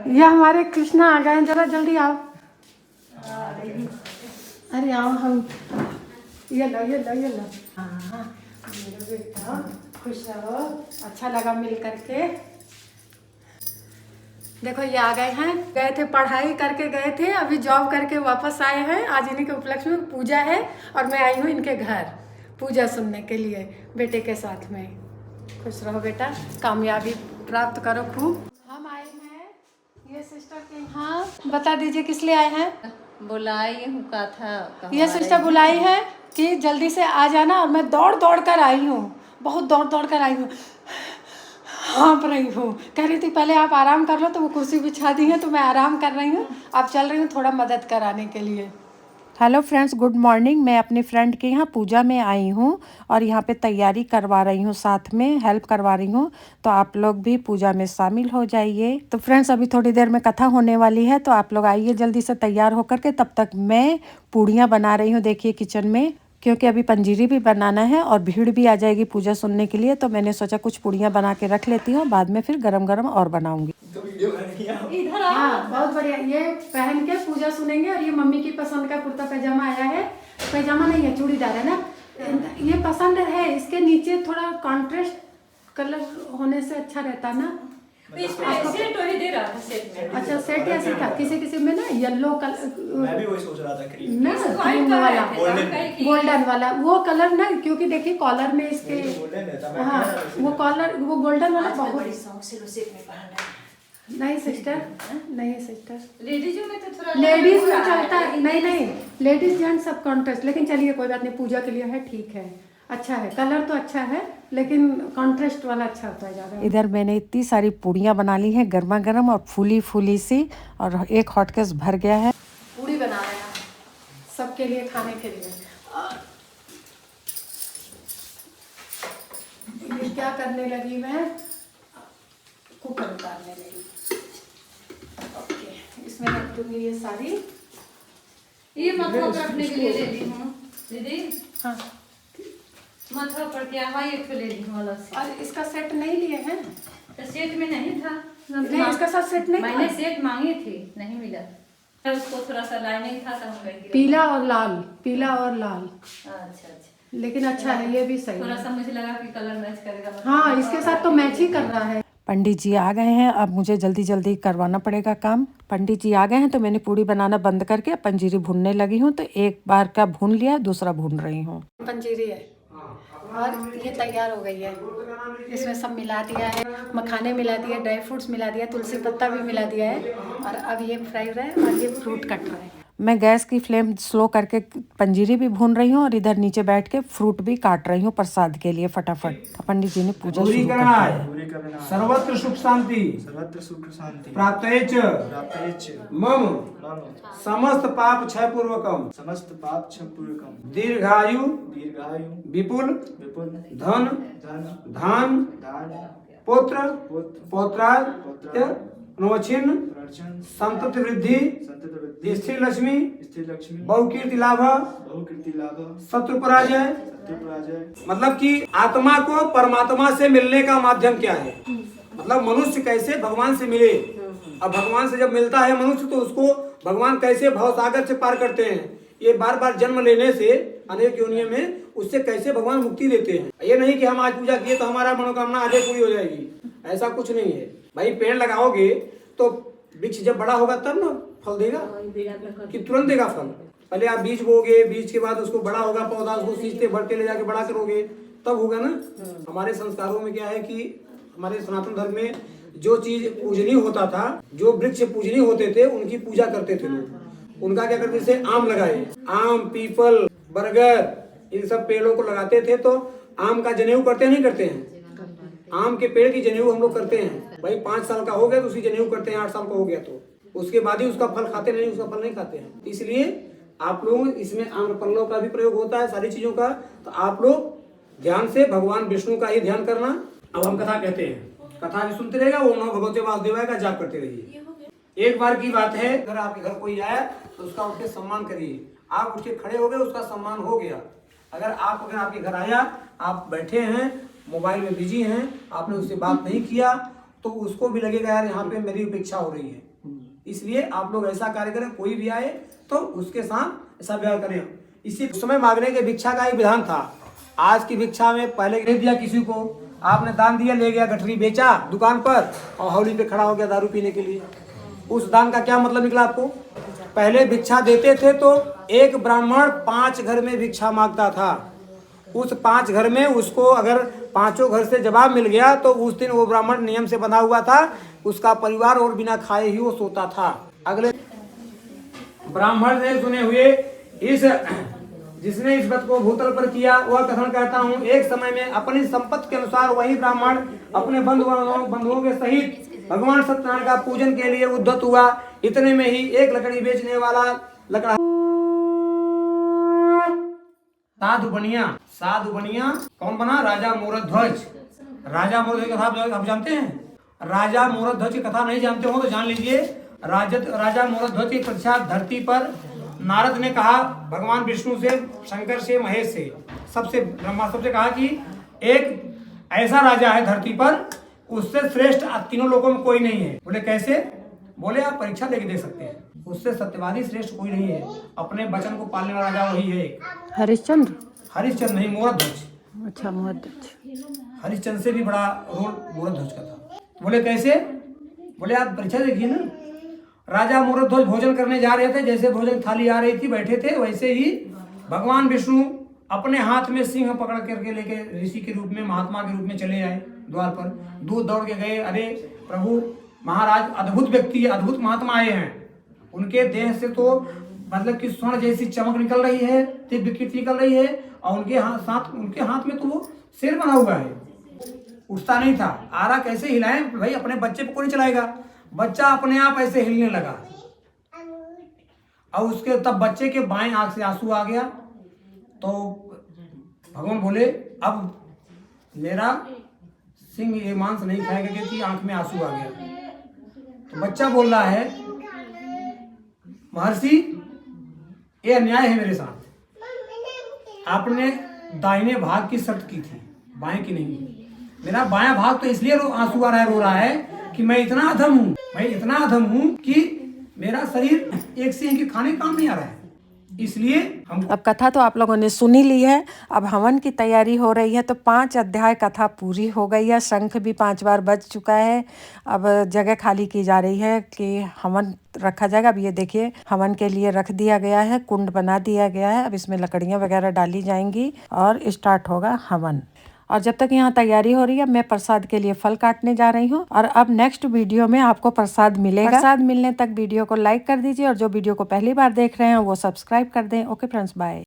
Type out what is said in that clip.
ये हमारे कृष्णा आ गए, जरा जल्दी आओ। अरे आओ हम, ये लो ये लो ये लो। हाँ मेरे बेटा खुश रहो, अच्छा लगा मिल करके। देखो ये आ गए हैं, गए थे पढ़ाई करके गए थे, अभी जॉब करके वापस आए हैं। आज इन्हीं के उपलक्ष्य में पूजा है और मैं आई हूँ इनके घर पूजा सुनने के लिए बेटे के साथ में। खुश रहो बेटा, कामयाबी प्राप्त करो खूब। हम आए हैं ये सिस्टर के यहाँ, बता दीजिए किस लिए आए हैं? बुलाई हूँ का था, ये सिस्टर बुलाई है कि जल्दी से आ जाना, और मैं दौड़ दौड़ कर आई हूँ, बहुत दौड़ दौड़ कर आई हूँ, हाँप रही हूँ। कह रही थी पहले आप आराम कर लो, तो वो कुर्सी बिछा दी है तो मैं आराम कर रही हूँ, अब चल रही हूँ थोड़ा मदद कराने के लिए। Hello friends, good morning. मैं अपने फ्रेंड के यहाँ पूजा में आई हूँ और यहाँ पे तैयारी करवा रही हूँ, साथ में हेल्प करवा रही हूँ। तो आप लोग भी पूजा में शामिल हो जाइए। तो फ्रेंड्स अभी थोड़ी देर में कथा होने वाली है, तो आप लोग आइए जल्दी से तैयार होकर के। तब तक मैं पूड़ियाँ बना रही हूँ, देखिए किचन में, क्योंकि अभी पंजीरी भी बनाना है और भीड़ भी आ जाएगी पूजा सुनने के लिए। तो मैंने सोचा कुछ पूड़ियाँ बना के रख लेती हूँ, बाद में फिर गरम गरम और बनाऊंगी। इधर हाँ बहुत बढ़िया, ये पहन के पूजा सुनेंगे। और ये मम्मी की पसंद का कुर्ता पैजामा आया है, पैजामा नहीं है चूड़ीदार है ना, ये पसंद है। इसके नीचे थोड़ा कॉन्ट्रास्ट कलर होने से अच्छा रहता ना। सेट वही दे रहा था सेट में। अच्छा सेट ऐसे था, किसी किसी में ना येलो कलर, मैं भी वही सोच रहा था क्रीम ना क्रीम वाला, गोल्डन वाला वो कलर ना, क्योंकि देखिए कॉलर में इसके, हाँ वो कॉलर वो गोल्डन वाला बहुत शौक से लो सेट में पहनना है। नहीं सिस्टर, नहीं सिस्टर, लेडीजों में तो थोड़ा लेडीज में चलता है, नहीं नहीं लेडीज जेंट्स सब कॉन्ट्रास्ट। लेकिन चलिए कोई बात नहीं, पूजा के लिए है, ठीक है, अच्छा है, कलर तो अच्छा है, लेकिन कॉन्ट्रास्ट वाला अच्छा होता है ज़्यादा। इधर मैंने इतनी सारी पूड़ियाँ बना ली हैं गर्मा गर्म और फूली फूली सी, और एक हॉटकेस भर गया है। पूड़ी बना रहे हैं सबके लिए खाने के लिए। ये क्या करने लगी मैं, कुकर उतारने लगी। ओके, इसमें रख दूंगी ये सारी। ये मथुआ पर रखने के लिए ले ली हूँ दीदी। हाँ मथुआ पर क्या हुआ, ये ले ली हूँ अलग से। और इसका सेट नहीं लिए हैं? तो सेट में नहीं था, नहीं इसका साथ सेट नहीं मैंने था? सेट मांगी थी, नहीं मिला। उसको थोड़ा सा लाइनिंग था तो हम कहीं पीला और लाल, पीला और लाल। अच्छा, लेकिन अच्छा है, ये भी सही थोड़ा है। सा मुझे लगा कि कलर मैच करेगा। हाँ इसके साथ तो मैच ही कर रहा है। पंडित जी आ गए हैं, अब मुझे जल्दी जल्दी करवाना पड़ेगा काम। पंडित जी आ गए हैं तो मैंने पूड़ी बनाना बंद करके पंजीरी भूनने लगी हूँ। तो एक बार का भून लिया, दूसरा भून रही हूँ। पंजीरी है और ये तैयार हो गई है। इसमें सब मिला दिया है, मखाने मिला दिया, ड्राई फ्रूट्स मिला दिया, तुलसी पत्ता भी मिला दिया है। और अब ये फ्राई रहा है और ये फ्रूट कट रहा है। मैं गैस की फ्लेम स्लो करके पंजीरी भी भून रही हूँ और इधर नीचे बैठ के फ्रूट भी काट रही हूँ प्रसाद के लिए फटाफट। पंडित जी ने पूजा शुरू कर दी है। सर्वत्र सुख शांति सर्वत्र सुख शांति प्राप्तयेच प्राप्तयेच मम मम समस्त पाप क्षय पूर्वकम समस्त पाप क्षय पूर्वकम दीर्घायु दीर्घायु विपुल विपुल धन धन धान दान पुत्र पुत्र पौत्रात्य अनुवच्छिन्न अर्चन संतति वृद्धि संतत वृद्धि स्थिर लक्ष्मी स्थिर लक्ष्मी बहुकीर्ति लाभ बहुकीर्ति लाभ शत्रु पराजय। शत्रु पराजय। मतलब कि आत्मा को परमात्मा से मिलने का माध्यम क्या है, मतलब मनुष्य कैसे भगवान से मिले। अब भगवान से जब मिलता है मनुष्य तो उसको भगवान कैसे भवसागर से पार करते हैं, ये बार बार जन्म लेने से अनेक योनियों में उससे कैसे भगवान मुक्ति देते हैं। ये नहीं कि हम आज पूजा किए तो हमारा मनोकामना आगे पूरी हो जाएगी, ऐसा कुछ नहीं है भाई। पेड़ लगाओगे तो वृक्ष जब बड़ा होगा तब ना फल देगा, कि तुरंत देगा फल। पहले आप बीज बोगे, बीज के बाद उसको बड़ा होगा पौधा, उसको सींचते बढ़ते ले जाके बड़ा करोगे तब होगा ना। हमारे संस्कारों में क्या है कि हमारे सनातन धर्म में जो चीज पूजनीय होता था, जो वृक्ष पूजनीय होते थे उनकी पूजा करते थे लोग। उनका क्या करते थे, आम लगाए, आम पीपल बरगद इन सब पेड़ों को लगाते थे। तो आम का जनेऊ करते नहीं करते हैं, आम के पेड़ की जनेऊ हम लोग करते हैं भाई। 5 साल का हो गया तो उसकी जनेऊ करते हैं, 8 साल का हो गया तो उसके बाद ही उसका फल खाते नहीं, उसका फल नहीं खाते हैं। इसलिए आप लोग इसमें आम्रफलों का भी प्रयोग होता है, सारी चीजों का। तो आप लोग ध्यान से भगवान विष्णु का ही ध्यान करना। अब हम कथा कहते हैं, कथा भी सुनते रहेगा, ओम नमो भगवते वासुदेवाय का जाप करते रहिए। एक बार की बात है, अगर आपके घर कोई आया तो उसका उठ के सम्मान करिए। आप उठ के खड़े हो गए, उसका सम्मान हो गया। अगर आपके घर आया, आप बैठे हैं, मोबाइल में बिजी हैं, आपने उससे बात नहीं किया, तो उसको भी लगेगा यार यहाँ पे मेरी उपेक्षा हो रही है। इसलिए आप लोग ऐसा कार्य करें, कोई भी आए तो उसके साथ ऐसा व्यवहार करें। इसी समय मांगने के भिक्षा का एक विधान था। आज की भिक्षा में पहले दे दिया किसी को, आपने दान दिया, ले गया गठरी बेचा दुकान पर और हौली पे खड़ा हो गया दारू पीने के लिए। उस दान का क्या मतलब निकला आपको? पहले भिक्षा देते थे तो एक ब्राह्मण 5 घर में भिक्षा मांगता था। उस 5 घर में उसको अगर 5 घर से जवाब मिल गया तो उस दिन वो ब्राह्मण नियम से बंधा हुआ था, उसका परिवार और बिना खाए ही वो सोता था। अगले ब्राह्मण ने सुने हुए जिसने इस व्रत को भूतल पर किया वह कथन कहता हूँ, एक समय में अपनी संपत्ति के अनुसार वही ब्राह्मण अपने बंधुओं के सहित भगवान सत्यनारायण का पूजन के लिए उद्यत हुआ। इतने में ही एक लकड़ी बेचने वाला लकड़ा साधु बनिया कौन बना? राजा मोरध्वज। राजा मोरध्वज की कथा आप जानते हैं? राजा मोरध्वज की कथा नहीं जानते हो तो जान लीजिए। राजा मोरध्वज के पश्चात धरती पर नारद ने कहा भगवान विष्णु से, शंकर से, महेश से, सबसे ब्रह्मास्त्र से कहा कि एक ऐसा राजा है धरती पर, उससे श्रेष्ठ तीनों लोगों में कोई नहीं है। बोले कैसे? बोले आप परीक्षा देके देख सकते हैं, उससे सत्यवादी श्रेष्ठ कोई नहीं है। अपने वचन को पालने वाला राजा वही है। हरिश्चंद्र नहीं, मोरध्वज। अच्छा, मोरध्वज। हरिश्चंद्र से भी बड़ा रोल मोरध्वज का था। बोले कैसे? बोले आप परीक्षा देखिए ना। राजा मोरध्वज भोजन करने जा रहे थे, जैसे भोजन थाली आ रही थी, बैठे थे, वैसे ही भगवान विष्णु अपने हाथ में सिंह पकड़ करके लेके ऋषि के रूप में, महात्मा के रूप में चले आए द्वार पर। दूध दौड़ के गए, अरे प्रभु महाराज अद्भुत व्यक्ति, अद्भुत महात्मा आए हैं। उनके देह से तो मतलब कि स्वर्ण जैसी चमक निकल रही है, दिव्य कीर्ति निकल रही है, और उनके हाथ में तो वो शेर बना हुआ है। उठता नहीं था। आरा कैसे हिलाए भाई, अपने बच्चे को नहीं चलाएगा। बच्चा अपने आप ऐसे हिलने लगा और उसके तब बच्चे के बाएं आंख से आंसू आ गया। तो भगवान बोले अब मेरा सिंह ये मांस नहीं खाएगा क्योंकि आंख में आंसू आ गया। तो बच्चा बोल रहा है महर्षि ये अन्याय है मेरे साथ। आपने दाहिने भाग की शर्त की थी, बाएं की नहीं। मेरा बायां भाग तो इसलिए आंसू आ रहा है, रो रहा है कि मैं इतना अधम हूँ कि मेरा शरीर एक सिंह के खाने काम नहीं आ रहा है। इसलिए हम अब कथा तो आप लोगों ने सुनी ली है। अब हवन की तैयारी हो रही है। तो 5 अध्याय कथा पूरी हो गई है। शंख भी 5 बार बज चुका है। अब जगह खाली की जा रही है कि हवन रखा जाएगा। अब ये देखिए हवन के लिए रख दिया गया है, कुंड बना दिया गया है। अब इसमें लकड़ियाँ वगैरह डाली जाएंगी और स्टार्ट होगा हवन। और जब तक यहाँ तैयारी हो रही है मैं प्रसाद के लिए फल काटने जा रही हूँ। और अब नेक्स्ट वीडियो में आपको प्रसाद मिलेगा। प्रसाद मिलने तक वीडियो को लाइक कर दीजिए और जो वीडियो को पहली बार देख रहे हैं वो सब्सक्राइब कर दें। Okay friends, bye.